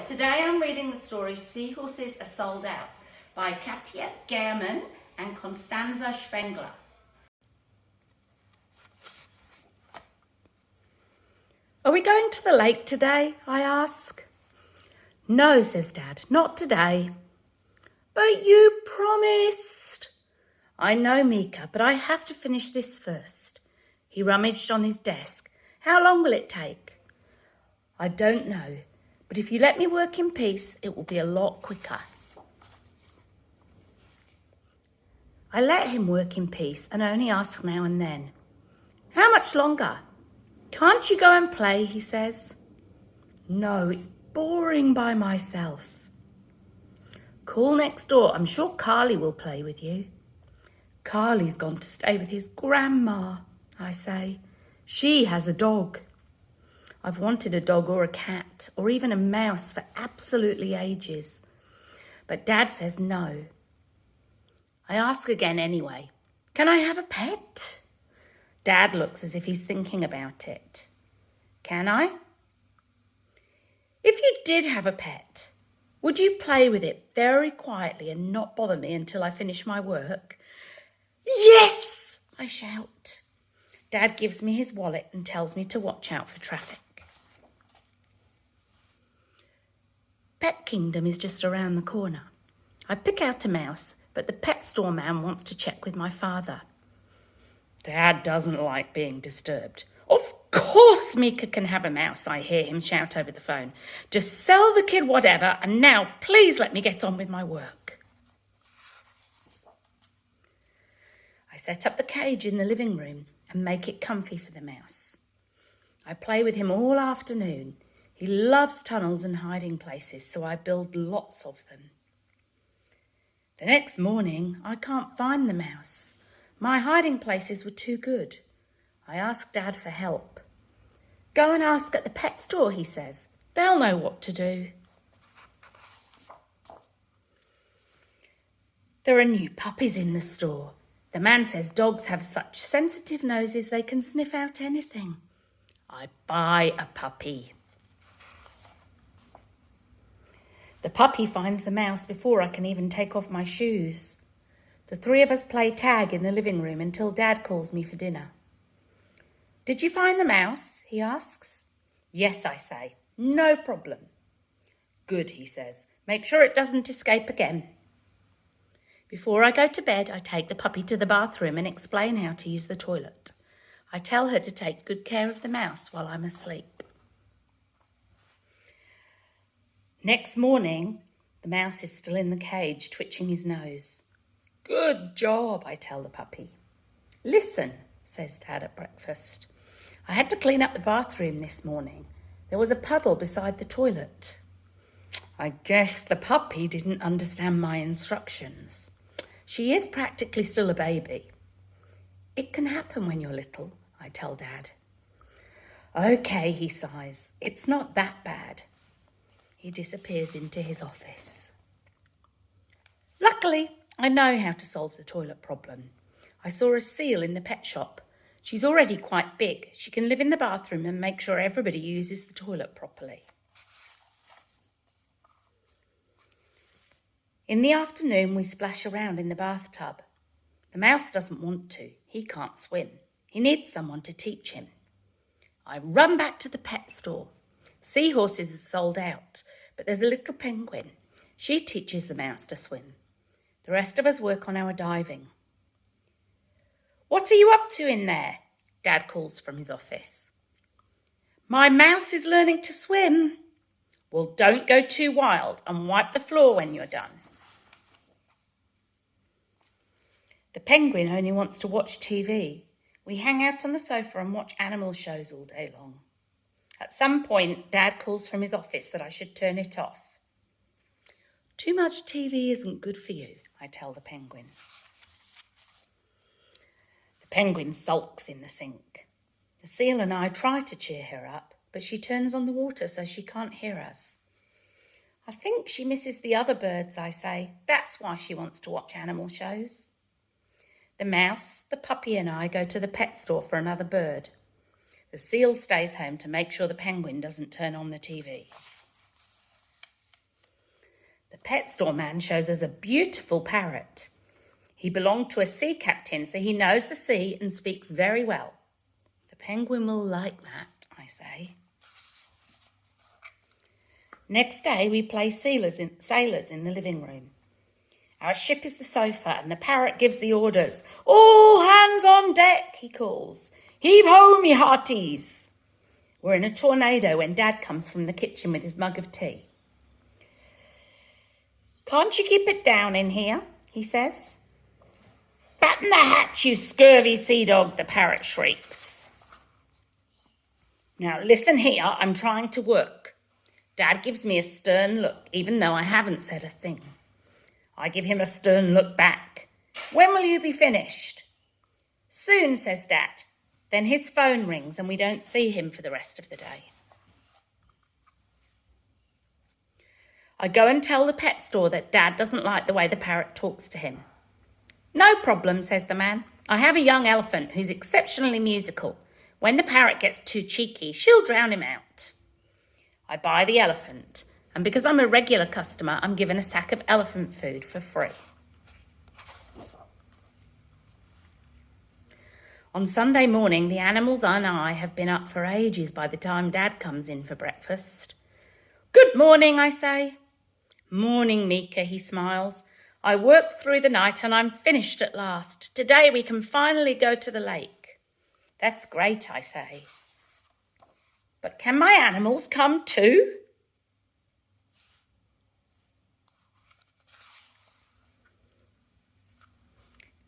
Today I'm reading the story Seahorses Are Sold Out by Katja Gehrman and Constanza Spengler. Are we going to the lake today? I ask. No, says Dad, not today. But you promised. I know, Mika, but I have to finish this first. He rummaged on his desk. How long will it take? I don't know, but if you let me work in peace, it will be a lot quicker. I let him work in peace and only ask now and then. How much longer? Can't you go and play, he says. No, it's boring by myself. Call next door. I'm sure Carly will play with you. Carly's gone to stay with his grandma, I say. She has a dog. I've wanted a dog or a cat or even a mouse for absolutely ages. But Dad says no. I ask again anyway. Can I have a pet? Dad looks as if he's thinking about it. Can I? If you did have a pet, would you play with it very quietly and not bother me until I finish my work? Yes, I shout. Dad gives me his wallet and tells me to watch out for traffic. Pet Kingdom is just around the corner. I pick out a mouse, but the pet store man wants to check with my father. Dad doesn't like being disturbed. Of course Mika can have a mouse, I hear him shout over the phone. Just sell the kid whatever, and now please let me get on with my work. I set up the cage in the living room and make it comfy for the mouse. I play with him all afternoon. He loves tunnels and hiding places, so I build lots of them. The next morning, I can't find the mouse. My hiding places were too good. I ask Dad for help. Go and ask at the pet store, he says. They'll know what to do. There are new puppies in the store. The man says dogs have such sensitive noses they can sniff out anything. I buy a puppy. The puppy finds the mouse before I can even take off my shoes. The three of us play tag in the living room until Dad calls me for dinner. Did you find the mouse? He asks. Yes, I say. No problem. Good, he says. Make sure it doesn't escape again. Before I go to bed, I take the puppy to the bathroom and explain how to use the toilet. I tell her to take good care of the mouse while I'm asleep. Next morning, the mouse is still in the cage, twitching his nose. Good job, I tell the puppy. Listen, says Dad at breakfast. I had to clean up the bathroom this morning. There was a puddle beside the toilet. I guess the puppy didn't understand my instructions. She is practically still a baby. It can happen when you're little, I tell Dad. Okay, he sighs. It's not that bad. He disappears into his office. Luckily, I know how to solve the toilet problem. I saw a seal in the pet shop. She's already quite big. She can live in the bathroom and make sure everybody uses the toilet properly. In the afternoon, we splash around in the bathtub. The mouse doesn't want to. He can't swim. He needs someone to teach him. I run back to the pet store. Seahorses are sold out, but there's a little penguin. She teaches the mouse to swim. The rest of us work on our diving. What are you up to in there? Dad calls from his office. My mouse is learning to swim. Well, don't go too wild and wipe the floor when you're done. The penguin only wants to watch TV. We hang out on the sofa and watch animal shows all day long. At some point, Dad calls from his office that I should turn it off. Too much TV isn't good for you, I tell the penguin. The penguin sulks in the sink. The seal and I try to cheer her up, but she turns on the water so she can't hear us. I think she misses the other birds, I say. That's why she wants to watch animal shows. The mouse, the puppy and I go to the pet store for another bird. The seal stays home to make sure the penguin doesn't turn on the TV. pet store man shows us a beautiful parrot. He belonged to a sea captain, so he knows the sea and speaks very well. The penguin will like that, I say. Next day, we play sailors in the living room. Our ship is the sofa, and the parrot gives the orders. All hands on deck, he calls. Heave ho, me hearties. We're in a tornado when Dad comes from the kitchen with his mug of tea. Can't you keep it down in here, he says. Batten the hatch, you scurvy sea dog, the parrot shrieks. Now listen here, I'm trying to work. Dad gives me a stern look, even though I haven't said a thing. I give him a stern look back. When will you be finished? Soon, says Dad. Then his phone rings and we don't see him for the rest of the day. I go and tell the pet store that Dad doesn't like the way the parrot talks to him. No problem, says the man. I have a young elephant who's exceptionally musical. When the parrot gets too cheeky, she'll drown him out. I buy the elephant, and because I'm a regular customer, I'm given a sack of elephant food for free. On Sunday morning, the animals and I have been up for ages by the time Dad comes in for breakfast. Good morning, I say. Morning, Mika, he smiles. I worked through the night and I'm finished at last. Today we can finally go to the lake. That's great, I say. But can my animals come too?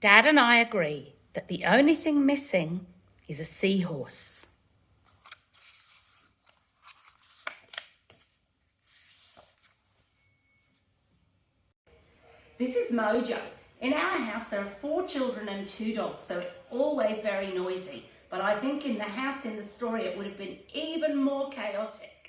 Dad and I agree that the only thing missing is a seahorse. This is Mojo. In our house there are 4 children and 2 dogs, so it's always very noisy. But I think in the house in the story it would have been even more chaotic.